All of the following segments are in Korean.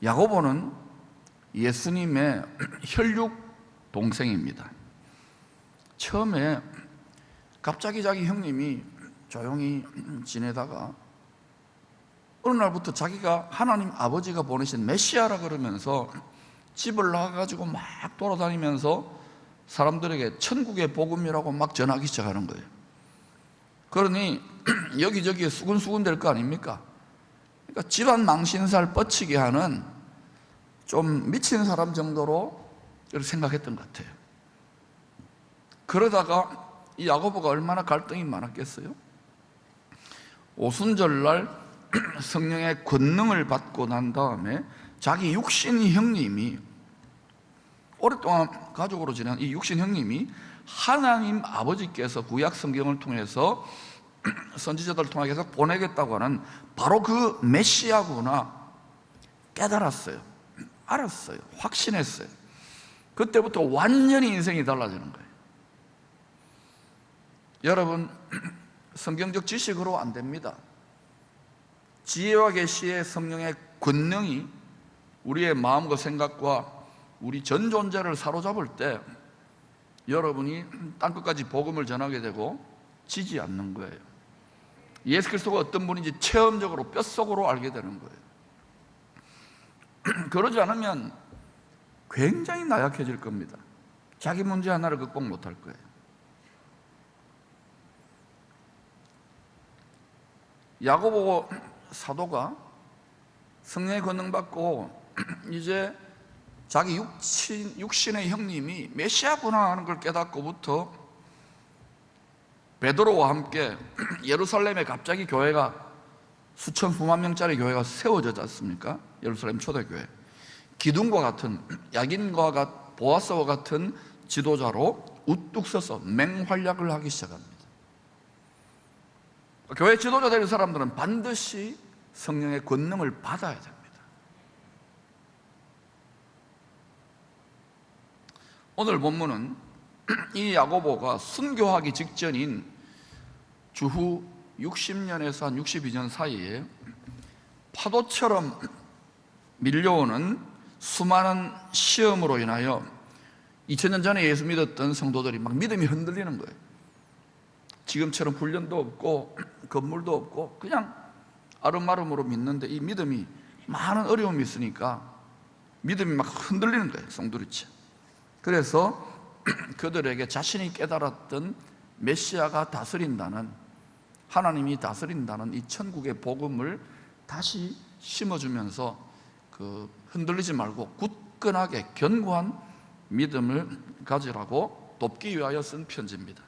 야고보는 예수님의 혈육 동생입니다. 처음에 갑자기 자기 형님이 조용히 지내다가 어느 날부터 자기가 하나님 아버지가 보내신 메시아라 그러면서 집을 나가가지고 막 돌아다니면서 사람들에게 천국의 복음이라고 막 전하기 시작하는 거예요. 그러니 여기저기 수군수군 될 거 아닙니까? 그러니까 집안 망신살 뻗치게 하는 좀 미친 사람 정도로 생각했던 것 같아요. 그러다가 이 야고보가 얼마나 갈등이 많았겠어요? 오순절날 성령의 권능을 받고 난 다음에 자기 육신 형님이, 오랫동안 가족으로 지낸 이 육신 형님이 하나님 아버지께서 구약 성경을 통해서 선지자들을 통하게 해서 보내겠다고 하는 바로 그 메시아구나 깨달았어요. 알았어요. 확신했어요. 그때부터 완전히 인생이 달라지는 거예요. 여러분, 성경적 지식으로 안 됩니다. 지혜와 계시의 성령의 권능이 우리의 마음과 생각과 우리 전 존재를 사로잡을 때 여러분이 땅끝까지 복음을 전하게 되고 지지 않는 거예요. 예수 그리스도가 어떤 분인지 체험적으로 뼛속으로 알게 되는 거예요. 그러지 않으면 굉장히 나약해질 겁니다. 자기 문제 하나를 극복 못할 거예요. 야고보 사도가 성령의 권능 받고 이제 자기 육신의 형님이 메시아구나 하는 걸 깨닫고부터 베드로와 함께 예루살렘에 갑자기 교회가 수천 수만 명짜리 교회가 세워졌지 않습니까? 예루살렘 초대교회. 기둥과 같은, 야긴과 보아스와 같은 지도자로 우뚝 서서 맹활약을 하기 시작합니다. 교회 지도자 될 사람들은 반드시 성령의 권능을 받아야 됩니다. 오늘 본문은 이 야고보가 순교하기 직전인 주후 60년에서 한 62년 사이에 파도처럼 밀려오는 수많은 시험으로 인하여 2000년 전에 예수 믿었던 성도들이 막 믿음이 흔들리는 거예요. 지금처럼 훈련도 없고 건물도 없고 그냥 아름아름으로 믿는데 이 믿음이 많은 어려움이 있으니까 믿음이 막 흔들리는 거예요. 송두리째. 그래서 그들에게 자신이 깨달았던 메시아가 다스린다는, 하나님이 다스린다는 이 천국의 복음을 다시 심어주면서 흔들리지 말고 굳건하게 견고한 믿음을 가지라고 돕기 위하여 쓴 편지입니다.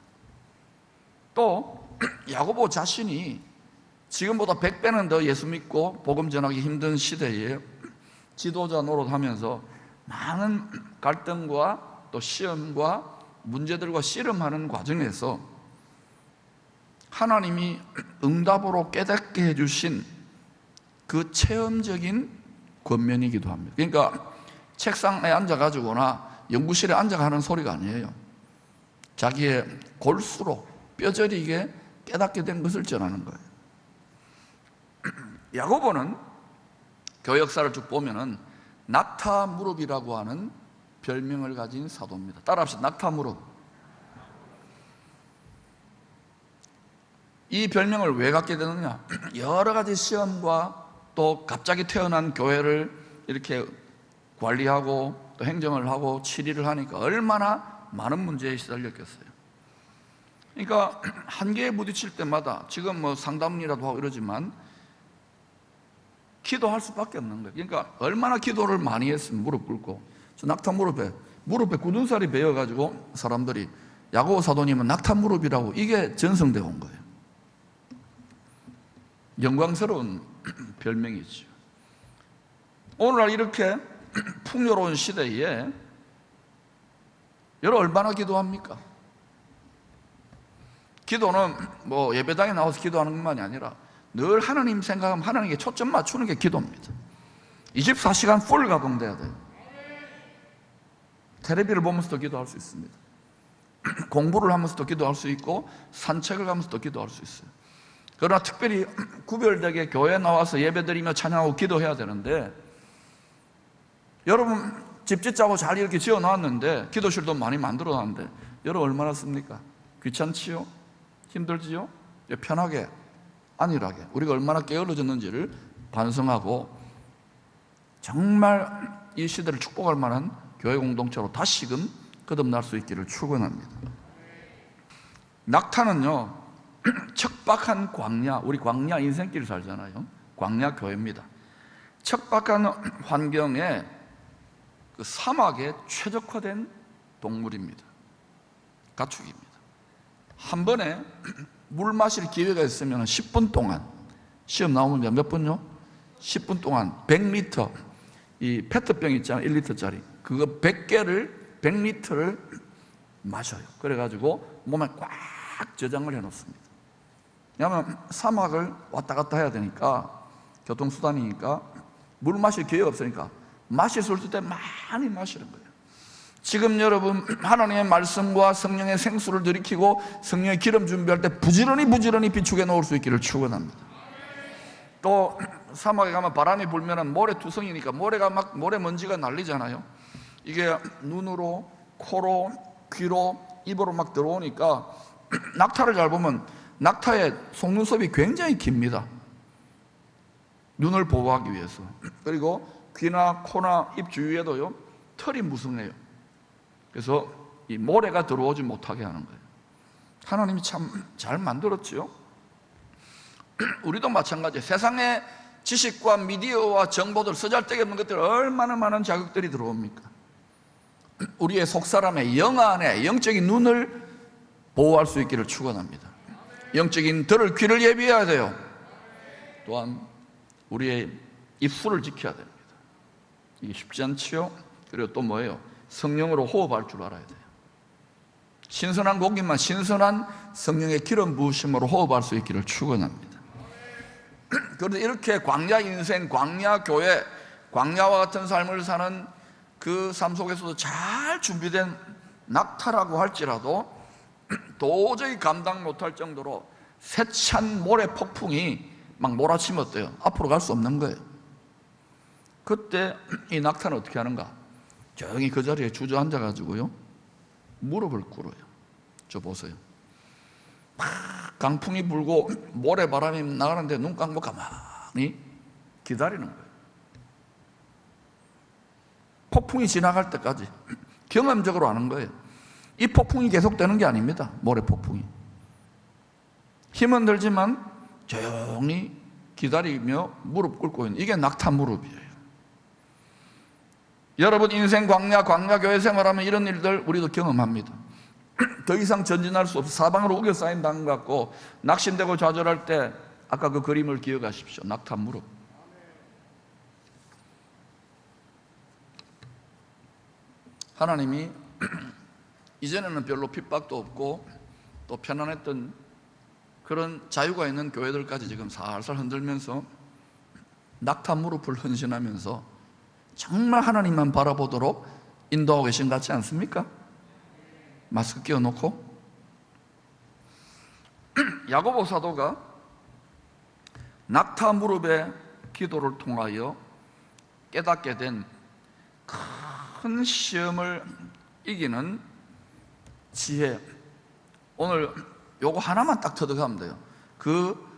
또 야고보 자신이 지금보다 100배는 더 예수 믿고 복음 전하기 힘든 시대에 지도자 노릇하면서 많은 갈등과 또 시험과 문제들과 씨름하는 과정에서 하나님이 응답으로 깨닫게 해주신 그 체험적인 권면이기도 합니다. 그러니까 책상에 앉아가지고나 연구실에 앉아가 하는 소리가 아니에요. 자기의 골수로 뼈저리게 깨닫게 된 것을 전하는 거예요. 야고보는 교회 역사를 쭉 보면은 낙타 무릎이라고 하는 별명을 가진 사도입니다. 따라합시다. 낙타 무릎. 이 별명을 왜 갖게 되느냐? 여러 가지 시험과 또 갑자기 태어난 교회를 이렇게 관리하고 또 행정을 하고 치리를 하니까 얼마나 많은 문제에 시달렸겠어요. 그러니까 한계에 부딪힐 때마다 지금 뭐 상담이라도 하고 이러지만 기도할 수밖에 없는 거예요. 그러니까 얼마나 기도를 많이 했으면 무릎 꿇고, 저 낙타 무릎에 굳은 살이 베어가지고 사람들이 야고보 사도님은 낙타 무릎이라고, 이게 전성되어 온 거예요. 영광스러운 별명이죠. 오늘날 이렇게 풍요로운 시대에 여러분 얼마나 기도합니까? 기도는 뭐 예배당에 나와서 기도하는 것만이 아니라 늘 하나님 생각하면 하나님께 초점 맞추는 게 기도입니다. 24시간 풀 가동돼야 돼요. 텔레비를 보면서도 기도할 수 있습니다. 공부를 하면서도 기도할 수 있고 산책을 가면서도 기도할 수 있어요. 그러나 특별히 구별되게 교회에 나와서 예배드리며 찬양하고 기도해야 되는데, 여러분 집 짓자고 잘 이렇게 지어놨는데, 기도실도 많이 만들어놨는데 여러분 얼마나 씁니까? 귀찮지요? 힘들지요? 편하게 안일하게 우리가 얼마나 게을러졌는지를 반성하고 정말 이 시대를 축복할 만한 교회 공동체로 다시금 거듭날 수 있기를 축원합니다. 낙타는요, 척박한 광야, 우리 광야 인생길 살잖아요. 광야 교회입니다. 척박한 환경에 그 사막에 최적화된 동물입니다. 가축입니다. 한 번에 물 마실 기회가 있으면 10분 동안, 시험 나오면 몇 분요? 10분 동안 100리터, 이 페트병 있잖아요, 1리터짜리, 그거 100리터를 마셔요. 그래가지고 몸에 꽉 저장을 해놓습니다. 왜냐하면 사막을 왔다 갔다 해야 되니까, 교통수단이니까 물 마실 기회가 없으니까 마실 수 있을 때 많이 마시는 거예요. 지금 여러분 하나님의 말씀과 성령의 생수를 들이키고 성령의 기름 준비할 때 부지런히 비축해 놓을 수 있기를 축원합니다. 또 사막에 가면 바람이 불면 모래투성이니까 모래 먼지가 날리잖아요. 이게 눈으로, 코로, 귀로, 입으로 막 들어오니까 낙타를 잘 보면 낙타의 속눈썹이 굉장히 깁니다. 눈을 보호하기 위해서. 그리고 귀나 코나 입 주위에도요 털이 무성해요. 그래서 이 모래가 들어오지 못하게 하는 거예요. 하나님이 참 잘 만들었지요. 우리도 마찬가지예요. 세상의 지식과 미디어와 정보들, 쓰잘데기 없는 것들, 얼마나 많은 자극들이 들어옵니까? 우리의 속사람의 영 안에 영적인 눈을 보호할 수 있기를 축원합니다. 영적인 들을 귀를 예비해야 돼요. 또한 우리의 입술을 지켜야 됩니다. 이게 쉽지 않지요. 그리고 또 뭐예요? 성령으로 호흡할 줄 알아야 돼요. 신선한 공기만 신선한 성령의 기름 부으심으로 호흡할 수 있기를 축원합니다. 그런데 이렇게 광야 인생, 광야 교회, 광야와 같은 삶을 사는 그 삶 속에서도 잘 준비된 낙타라고 할지라도 도저히 감당 못할 정도로 세찬 모래 폭풍이 막 몰아치면 어때요? 앞으로 갈 수 없는 거예요. 그때 이 낙타는 어떻게 하는가? 조용히 그 자리에 주저앉아 가지고요 무릎을 꿇어요. 저 보세요. 막 강풍이 불고 모래바람이 나가는데 눈 감고 가만히 기다리는 거예요. 폭풍이 지나갈 때까지 경험적으로 하는 거예요. 이 폭풍이 계속되는 게 아닙니다. 모래폭풍이 힘은 들지만 조용히 기다리며 무릎 꿇고 있는, 이게 낙타 무릎이에요. 여러분 인생 광야 교회 생활하면 이런 일들 우리도 경험합니다. 더 이상 전진할 수 없어 사방으로 우겨싸인 당 같고 낙심되고 좌절할 때 아까 그 그림을 기억하십시오. 낙타 무릎. 하나님이 이전에는 별로 핍박도 없고 또 편안했던 그런 자유가 있는 교회들까지 지금 살살 흔들면서 낙타 무릎을 헌신하면서 정말 하나님만 바라보도록 인도하고 계신 것 같지 않습니까? 마스크 끼워놓고 야고보 사도가 낙타 무릎의 기도를 통하여 깨닫게 된 큰 시험을 이기는 지혜, 오늘 요거 하나만 딱 터득하면 돼요. 그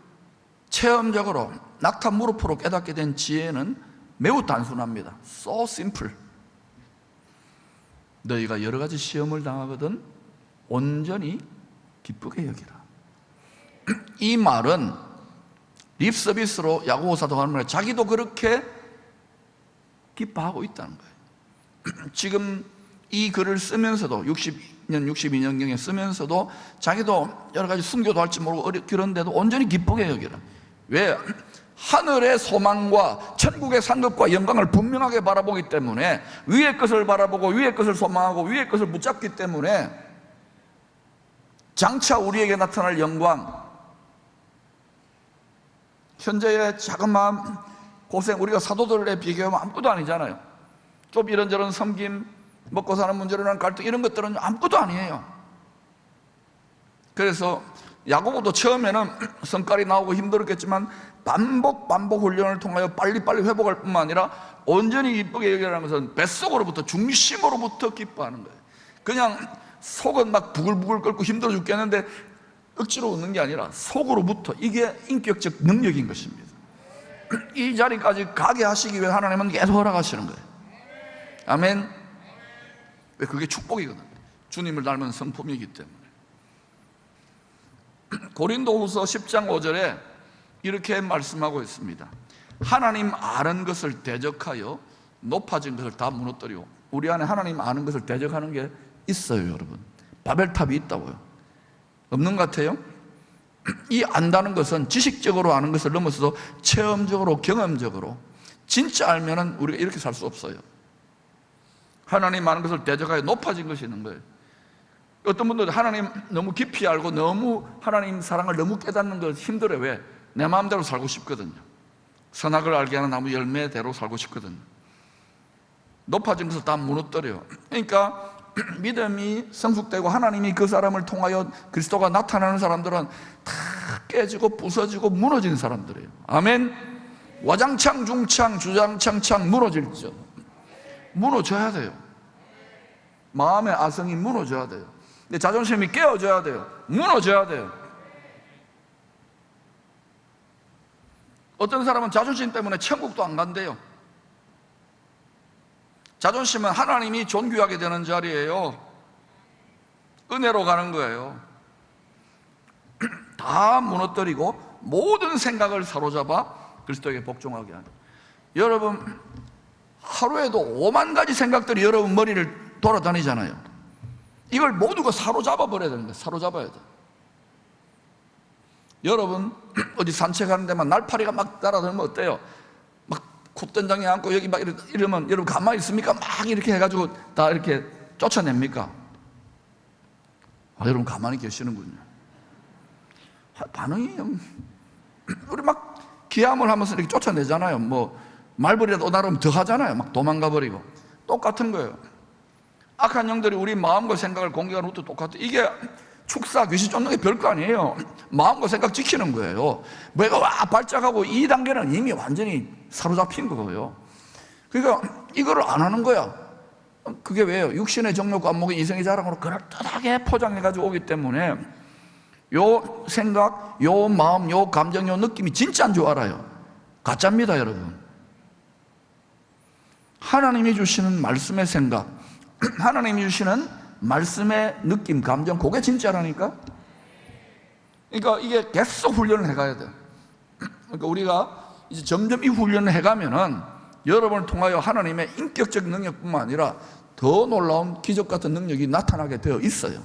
체험적으로 낙타 무릎으로 깨닫게 된 지혜는 매우 단순합니다. So simple. 너희가 여러 가지 시험을 당하거든 온전히 기쁘게 여기라. 이 말은 립서비스로 야고보 사도가 하는 말이에요. 자기도 그렇게 기뻐하고 있다는 거예요. 지금 이 글을 쓰면서도 62년경에 쓰면서도 자기도 여러 가지 순교도 할지 모르고 그런데도 온전히 기쁘게 여기라. 왜? 하늘의 소망과 천국의 상급과 영광을 분명하게 바라보기 때문에, 위의 것을 바라보고 위의 것을 소망하고 위의 것을 붙잡기 때문에 장차 우리에게 나타날 영광, 현재의 작은 마음, 고생, 우리가 사도들에 비교하면 아무것도 아니잖아요. 좀 이런저런 섬김, 먹고 사는 문제로는 갈등, 이런 것들은 아무것도 아니에요. 그래서 야고보도 처음에는 성깔이 나오고 힘들었겠지만 반복 훈련을 통하여 빨리빨리 회복할 뿐만 아니라 온전히 기쁘게 여기라는 것은 뱃속으로부터, 중심으로부터 기뻐하는 거예요. 그냥 속은 막 부글부글 끓고 힘들어 죽겠는데 억지로 웃는 게 아니라 속으로부터, 이게 인격적 능력인 것입니다. 이 자리까지 가게 하시기 위해 하나님은 계속 허락하시는 거예요. 아멘. 왜? 그게 축복이거든. 주님을 닮은 성품이기 때문에. 고린도후서 10장 5절에 이렇게 말씀하고 있습니다. 하나님 아는 것을 대적하여 높아진 것을 다 무너뜨리고. 우리 안에 하나님 아는 것을 대적하는 게 있어요, 여러분. 바벨탑이 있다고요. 없는 것 같아요? 이 안다는 것은 지식적으로 아는 것을 넘어서서 체험적으로, 경험적으로, 진짜 알면은 우리가 이렇게 살 수 없어요. 하나님 아는 것을 대적하여 높아진 것이 있는 거예요. 어떤 분들은 하나님 너무 깊이 알고 너무 하나님 사랑을 너무 깨닫는 걸 힘들어요. 왜? 내 마음대로 살고 싶거든요. 선악을 알게 하는 나무 열매대로 살고 싶거든요. 높아진 것을 다 무너뜨려요. 그러니까 믿음이 성숙되고 하나님이 그 사람을 통하여 그리스도가 나타나는 사람들은 다 깨지고 부서지고 무너지는 사람들이에요. 아멘. 와장창 중창 주장창창 무너질죠. 무너져야 돼요. 마음의 아성이 무너져야 돼요. 근데 자존심이 깨어져야 돼요. 무너져야 돼요. 어떤 사람은 자존심 때문에 천국도 안 간대요. 자존심은 하나님이 존귀하게 되는 자리예요. 은혜로 가는 거예요. 다 무너뜨리고 모든 생각을 사로잡아 그리스도에게 복종하게 하는. 여러분, 하루에도 5만 가지 생각들이 여러분 머리를 돌아다니잖아요. 이걸 모두가 사로잡아 버려야 되는 거예요. 사로잡아야 돼. 여러분, 어디 산책하는 데만 날파리가 막 따라다니면 어때요? 막 콧된장에 앉고 여기 막 이러면 여러분 가만히 있습니까? 막 이렇게 해가지고 다 이렇게 쫓아냅니까? 여러분 가만히 계시는군요. 반응이 우리 막 기함을 하면서 이렇게 쫓아내잖아요. 뭐 말벌이라도 나름 더 하잖아요. 막 도망가 버리고. 똑같은 거예요. 악한 영들이 우리 마음과 생각을 공격하는 것도 똑같아요. 이게 축사, 귀신 쫓는 게 별거 아니에요. 마음과 생각 지키는 거예요. 뭐가 와 발작하고 이 단계는 이미 완전히 사로잡힌 거고요. 그러니까 이거를 안 하는 거야. 그게 왜요? 육신의 정욕과 안목의 이성의 자랑으로 그럴듯하게 포장해가지고 오기 때문에 요 생각, 요 마음, 요 감정, 요 느낌이 진짜인 줄 알아요. 가짜입니다, 여러분. 하나님이 주시는 말씀의 생각, 하나님이 주시는 말씀의 느낌, 감정, 그게 진짜라니까. 그러니까 이게 계속 훈련을 해가야 돼. 그러니까 우리가 이제 점점 이 훈련을 해가면은 여러분을 통하여 하나님의 인격적 능력뿐만 아니라 더 놀라운 기적 같은 능력이 나타나게 되어 있어요.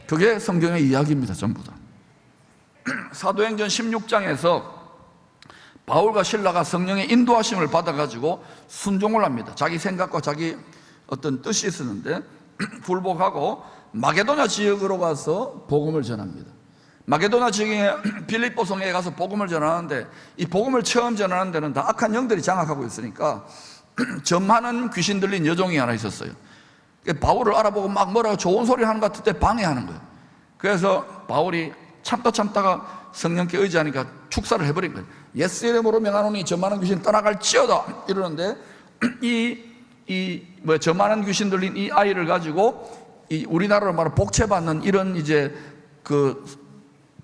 그게 성경의 이야기입니다, 전부 다. 사도행전 16장에서 바울과 실라가 성령의 인도하심을 받아가지고 순종을 합니다. 자기 생각과 자기 어떤 뜻이 있었는데 굴복하고 마게도냐 지역으로 가서 복음을 전합니다. 마게도냐 지역에 빌립보 성에 가서 복음을 전하는데 이 복음을 처음 전하는 데는 다 악한 영들이 장악하고 있으니까 점하는 귀신 들린 여종이 하나 있었어요. 바울을 알아보고 막 뭐라고 좋은 소리 하는 것 같을 때 방해하는 거예요. 그래서 바울이 참다가 성령께 의지하니까 축사를 해버린 거예요. 예수 이름으로 명하노니 점하는 귀신 떠나갈지어다 이러는데 점하는 귀신 들린 이 아이를 가지고 이 우리나라로 말하면 복채받는 이런 이제 그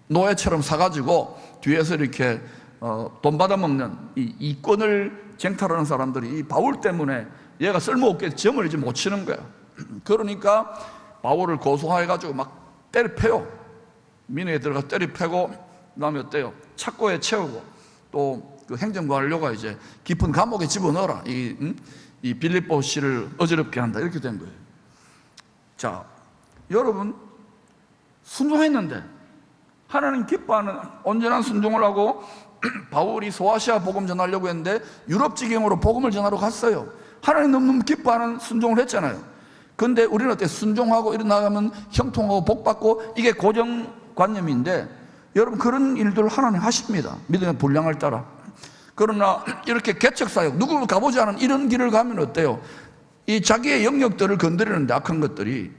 노예처럼 사가지고 뒤에서 이렇게 돈 받아먹는 이 이권을 쟁탈하는 사람들이 이 바울 때문에 얘가 쓸모없게 점을 이제 못 치는 거야. 그러니까 바울을 고소해가지고 막 때려 패요. 민회에 들어가 때려 패고 그다음에 어때요? 착고에 채우고 또 그 행정관료가 이제 깊은 감옥에 집어넣어라. 이 빌립보 씨를 어지럽게 한다. 이렇게 된 거예요. 자, 여러분 순종했는데 하나님 기뻐하는 온전한 순종을 하고 바울이 소아시아 복음 전하려고 했는데 유럽 지경으로 복음을 전하러 갔어요. 하나님 너무 기뻐하는 순종을 했잖아요. 근데 우리는 어때? 순종하고 일어나가면 형통하고 복받고 이게 고정관념인데 여러분 그런 일들을 하나님 하십니다. 믿음의 분량을 따라. 그러나 이렇게 개척사역, 누구 가보지 않은 이런 길을 가면 어때요? 이 자기의 영역들을 건드리는 악한 것들이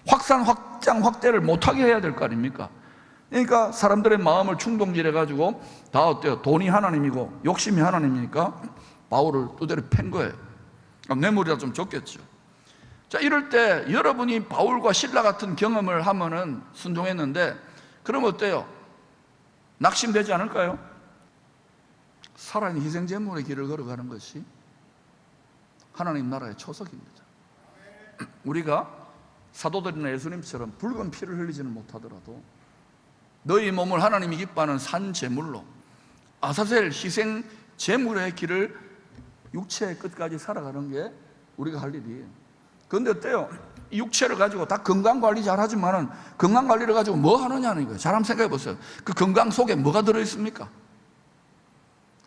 확산, 확장, 확대를 못하게 해야 될 거 아닙니까? 그러니까 사람들의 마음을 충동질해가지고 다 어때요? 돈이 하나님이고 욕심이 하나님이니까 바울을 두드려 팬 거예요. 뇌물이라 좀 적겠죠. 자, 이럴 때 여러분이 바울과 신라 같은 경험을 하면은 순종했는데, 그럼 어때요? 낙심되지 않을까요? 살아있는 희생제물의 길을 걸어가는 것이 하나님 나라의 초석입니다. 우리가 사도들이나 예수님처럼 붉은 피를 흘리지는 못하더라도 너희 몸을 하나님이 기뻐하는 산 제물로, 아사셀 희생 제물의 길을 육체의 끝까지 살아가는 게 우리가 할 일이에요. 그런데 어때요? 이 육체를 가지고 다 건강관리 잘 하지만은 건강관리를 가지고 뭐 하느냐는 거예요. 잘 한번 생각해 보세요. 그 건강 속에 뭐가 들어있습니까?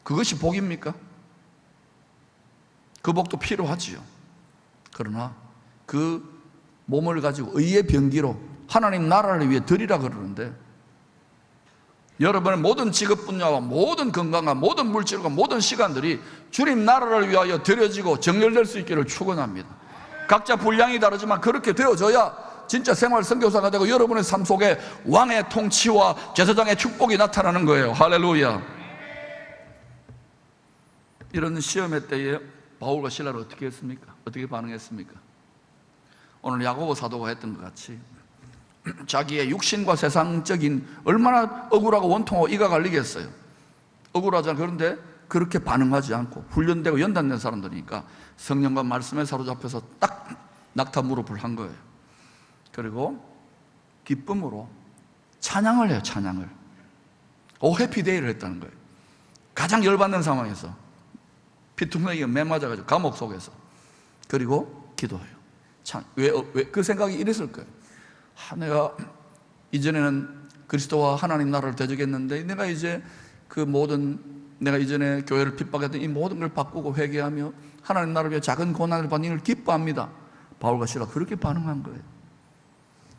그것이 복입니까? 그 복도 필요하지요. 그러나 그 몸을 가지고 의의 병기로 하나님 나라를 위해 드리라 그러는데, 여러분의 모든 직업 분야와 모든 건강과 모든 물질과 모든 시간들이 주님 나라를 위하여 드려지고 정렬될 수 있기를 축원합니다. 각자 분량이 다르지만 그렇게 되어져야 진짜 생활 선교사가 되고 여러분의 삶 속에 왕의 통치와 제사장의 축복이 나타나는 거예요. 할렐루야. 이런 시험의 때에 바울과 실라를 어떻게 했습니까? 어떻게 반응했습니까? 오늘 야고보 사도가 했던 것 같이 자기의 육신과 세상적인 얼마나 억울하고 원통하고 이가 갈리겠어요. 억울하잖아요. 그런데 그렇게 반응하지 않고 훈련되고 연단된 사람들이니까 성령과 말씀에 사로잡혀서 딱 낙타 무릎을 한 거예요. 그리고 기쁨으로 찬양을 해요. 찬양을. 오 해피데이를 했다는 거예요. 가장 열받는 상황에서 피투성이가 매 맞아가지고 감옥 속에서. 그리고 기도해요. 참, 왜 그 생각이 이랬을 거예요. 내가 이전에는 그리스도와 하나님 나라를 대적했는데 내가 이제 그 모든, 내가 이전에 교회를 핍박했던 이 모든 걸 바꾸고 회개하며 하나님 나라를 위해 작은 고난을 받는 걸 기뻐합니다. 바울과 실라 그렇게 반응한 거예요.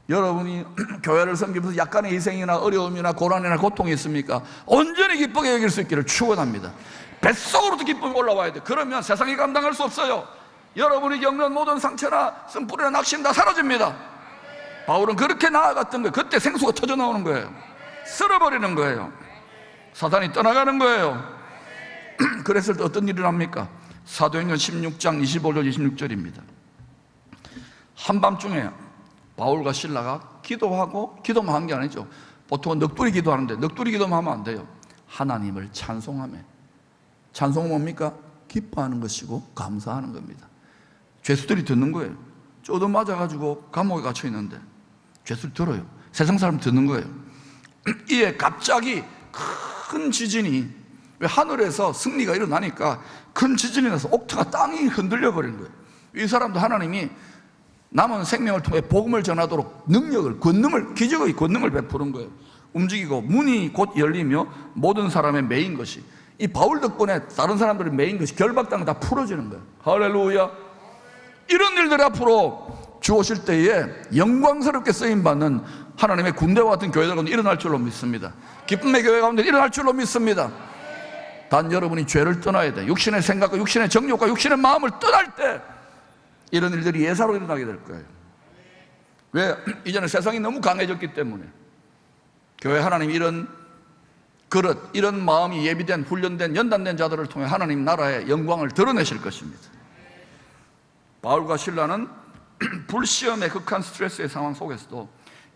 여러분이 교회를 섬기면서 약간의 희생이나 어려움이나 고난이나 고통이 있습니까? 온전히 기쁘게 여길 수 있기를 축원합니다. 뱃속으로도 기쁨이 올라와야 돼. 그러면 세상이 감당할 수 없어요. 여러분이 겪는 모든 상처나 쓴뿌리나 낙심 다 사라집니다. 바울은 그렇게 나아갔던 거예요. 그때 생수가 터져 나오는 거예요. 쓸어버리는 거예요. 사단이 떠나가는 거예요. 그랬을 때 어떤 일이 납니까? 사도행전 16장 25절 26절입니다. 한밤중에 바울과 실라가 기도하고, 기도만 한 게 아니죠. 보통은 넋두리 기도하는데 넋두리 기도만 하면 안 돼요. 하나님을 찬송하며. 찬송은 뭡니까? 기뻐하는 것이고 감사하는 겁니다. 죄수들이 듣는 거예요. 쪼도 맞아가지고 감옥에 갇혀 있는데 죄수를 들어요. 세상 사람 듣는 거예요. 이에 갑자기 큰 지진이, 왜 하늘에서 승리가 일어나니까 큰 지진이 나서 옥토가 땅이 흔들려 버린 거예요. 이 사람도 하나님이 남은 생명을 통해 복음을 전하도록 능력을, 권능을, 기적의 권능을 베푸는 거예요. 움직이고 문이 곧 열리며 모든 사람의 메인 것이, 이 바울 덕분에 다른 사람들의 메인 것이 결박당을 다 풀어지는 거예요. 할렐루야. 이런 일들이 앞으로 주 오실 때에 영광스럽게 쓰임받는 하나님의 군대와 같은 교회들 가운데 일어날 줄로 믿습니다. 기쁨의 교회 가운데 일어날 줄로 믿습니다. 단 여러분이 죄를 떠나야 돼. 육신의 생각과 육신의 정욕과 육신의 마음을 떠날 때 이런 일들이 예사로 일어나게 될 거예요. 왜? 이제는 세상이 너무 강해졌기 때문에. 교회 하나님 이런 그릇, 이런 마음이 예비된, 훈련된, 연단된 자들을 통해 하나님 나라의 영광을 드러내실 것입니다. 바울과 실라는 불시험의 극한 스트레스의 상황 속에서도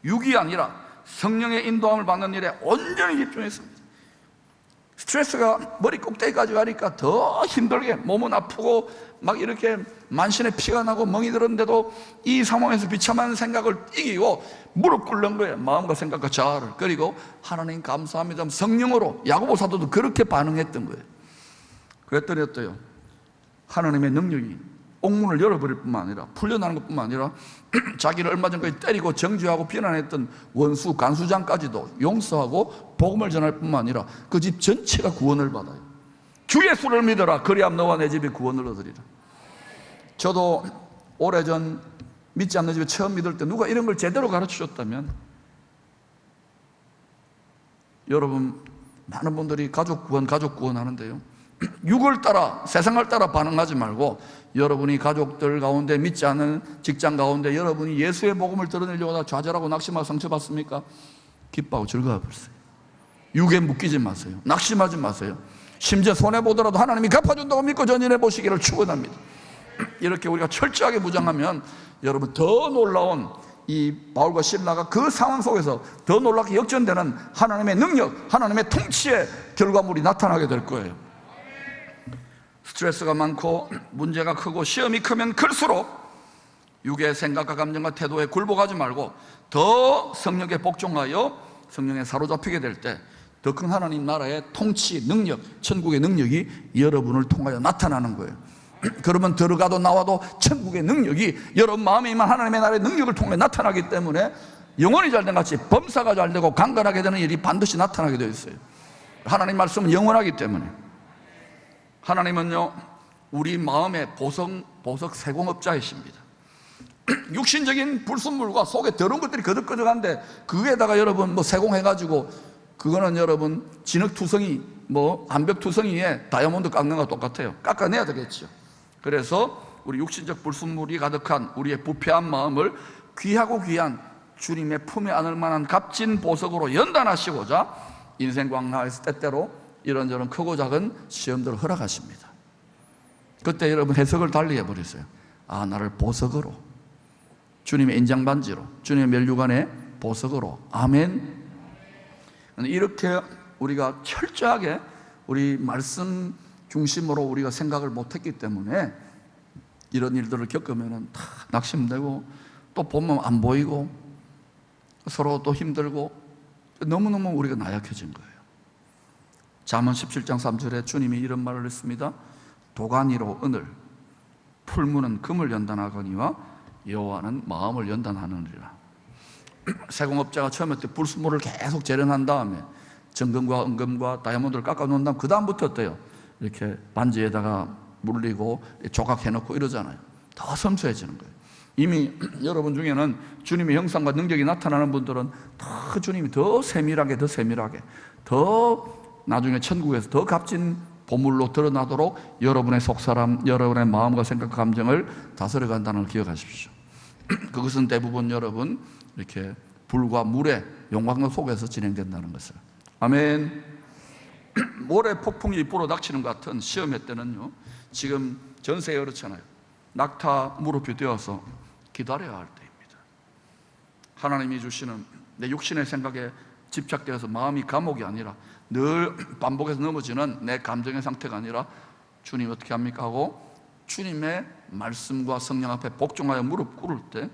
육이 아니라 성령의 인도함을 받는 일에 온전히 집중했습니다. 스트레스가 머리 꼭대기까지 가니까 더 힘들게, 몸은 아프고 막 이렇게 만신의 피가 나고 멍이 들었는데도 이 상황에서 비참한 생각을 이기고 무릎 꿇는 거예요. 마음과 생각과 자아를. 그리고 하나님 감사합니다. 성령으로, 야고보 사도도 그렇게 반응했던 거예요. 그랬더니 어때요? 하나님의 능력이 옥문을 열어버릴 뿐만 아니라, 풀려나는 것뿐만 아니라 자기를 얼마 전까지 때리고 정죄하고 비난했던 원수, 간수장까지도 용서하고 복음을 전할 뿐만 아니라 그 집 전체가 구원을 받아요. 주 예수를 믿어라. 그리함 너와 내 집이 구원을 얻으리라. 저도 오래전 믿지 않는 집에 처음 믿을 때 누가 이런 걸 제대로 가르쳐줬다면, 여러분 많은 분들이 가족 구원 하는데요, 육을 따라, 세상을 따라 반응하지 말고 여러분이 가족들 가운데, 믿지 않는 직장 가운데 여러분이 예수의 복음을 드러내려고 하다 좌절하고 낙심하고 상처받습니까? 기뻐하고 즐거워버리세요. 육에 묶이지 마세요. 낙심하지 마세요. 심지어 손해보더라도 하나님이 갚아준다고 믿고 전진해 보시기를 축원합니다. 이렇게 우리가 철저하게 무장하면 여러분, 더 놀라운 이 바울과 실라가 그 상황 속에서 더 놀랍게 역전되는 하나님의 능력, 하나님의 통치의 결과물이 나타나게 될 거예요. 스트레스가 많고 문제가 크고 시험이 크면 클수록 육의 생각과 감정과 태도에 굴복하지 말고 더 성령에 복종하여 성령에 사로잡히게 될 때 더 큰 하나님 나라의 통치, 능력, 천국의 능력이 여러분을 통하여 나타나는 거예요. 그러면 들어가도 나와도 천국의 능력이 여러분 마음에 임한 하나님의 나라의 능력을 통해 나타나기 때문에 영혼이 잘된 같이 범사가 잘되고 강건하게 되는 일이 반드시 나타나게 되어 있어요. 하나님 말씀은 영원하기 때문에. 하나님은요, 우리 마음의 보석 세공업자이십니다. 육신적인 불순물과 속에 더러운 것들이 거덕거덕한데 그에다가 여러분 뭐 세공해가지고 그거는 여러분 진흙투성이 암벽투성이에 다이아몬드 깎는 거와 똑같아요. 깎아내야 되겠죠. 그래서 우리 육신적 불순물이 가득한 우리의 부패한 마음을 귀하고 귀한 주님의 품에 안을 만한 값진 보석으로 연단하시고자 인생 광야에서 때때로 이런저런 크고 작은 시험들을 허락하십니다. 그때 여러분 해석을 달리 해버렸어요. 아, 나를 보석으로, 주님의 인장반지로, 주님의 면류관의 보석으로. 아멘. 이렇게 우리가 철저하게 우리 말씀 중심으로 우리가 생각을 못했기 때문에 이런 일들을 겪으면 다 낙심되고 또 보면 안 보이고 서로 또 힘들고 너무너무 우리가 나약해진 거예요. 잠언 17장 3절에 주님이 이런 말을 했습니다. 도가니로 은을, 풀무는 금을 연단하거니와 여호와는 마음을 연단하느니라. 세공업자가 처음에 불순물을 계속 재련한 다음에 정금과 은금과 다이아몬드를 깎아 놓은 다음 그 다음부터 어때요? 이렇게 반지에다가 물리고 조각해놓고 이러잖아요. 더 섬세해지는 거예요. 이미 여러분 중에는 주님의 형상과 능력이 나타나는 분들은 더 주님이 더 세밀하게 더 나중에 천국에서 더 값진 보물로 드러나도록 여러분의 속사람, 여러분의 마음과 생각과 감정을 다스려 간다는 걸 기억하십시오. 그것은 대부분 여러분 이렇게 불과 물의 용광로 속에서 진행된다는 것을. 아멘. 모래 폭풍이 불어닥치는 것 같은 시험의 때는요, 지금 전 세계에 그렇잖아요. 낙타 무릎이 되어서 기다려야 할 때입니다. 하나님이 주시는 내 육신의 생각에 집착되어서 마음이 감옥이 아니라 늘 반복해서 넘어지는 내 감정의 상태가 아니라 주님 어떻게 합니까 하고 주님의 말씀과 성령 앞에 복종하여 무릎 꿇을 때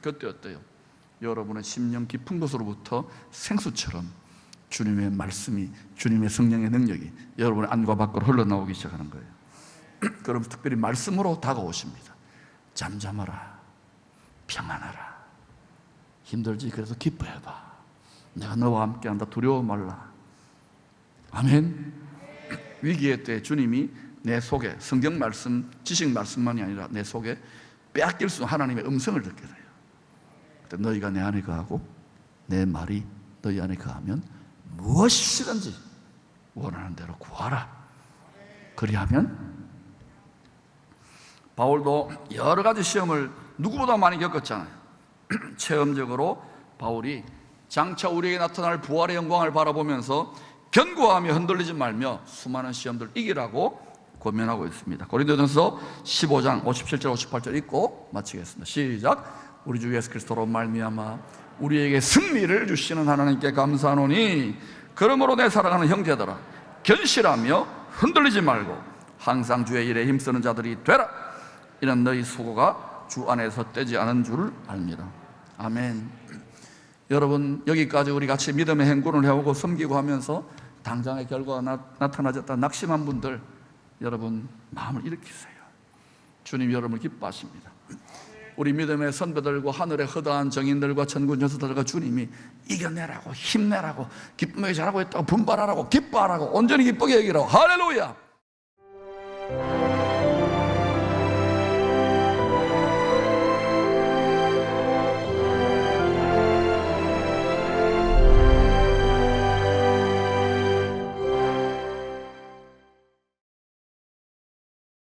그때 어때요? 여러분의 심령 깊은 곳으로부터 생수처럼 주님의 말씀이, 주님의 성령의 능력이 여러분의 안과 밖으로 흘러나오기 시작하는 거예요. 그럼 특별히 말씀으로 다가오십니다. 잠잠하라, 평안하라, 힘들지? 그래서 기뻐해봐. 내가 너와 함께한다. 두려워 말라. 아멘. 위기의 때 주님이 내 속에 성경 말씀, 지식 말씀만이 아니라 내 속에 빼앗길 수 없는 하나님의 음성을 듣게 돼요. 그때 너희가 내 안에 거하고 내 말이 너희 안에 거하면 무엇이든지 원하는 대로 구하라. 그리하면 바울도 여러 가지 시험을 누구보다 많이 겪었잖아요. 체험적으로 바울이 장차 우리에게 나타날 부활의 영광을 바라보면서 견고하며 흔들리지 말며 수많은 시험들을 이기라고 권면하고 있습니다. 고린도전서 15장 57절 58절 읽고 마치겠습니다. 시작. 우리 주 예수 그리스도로 말미암아 우리에게 승리를 주시는 하나님께 감사하노니 그러므로 내 사랑하는 형제들아 견실하며 흔들리지 말고 항상 주의 일에 힘쓰는 자들이 되라. 이는 너희 수고가 주 안에서 떼지 않은 줄을 압니다. 아멘. 여러분, 여기까지 우리 같이 믿음의 행군을 해오고 섬기고 하면서 당장의 결과가 나타나졌다 낙심한 분들, 여러분 마음을 일으키세요. 주님 여러분을 기뻐하십니다. 우리 믿음의 선배들과 하늘의 허다한 정인들과 천군 천사들과 주님이 이겨내라고, 힘내라고, 기쁨하게 잘하고 있다고, 분발하라고, 기뻐하라고, 온전히 기쁘게 여기라고. 할렐루야.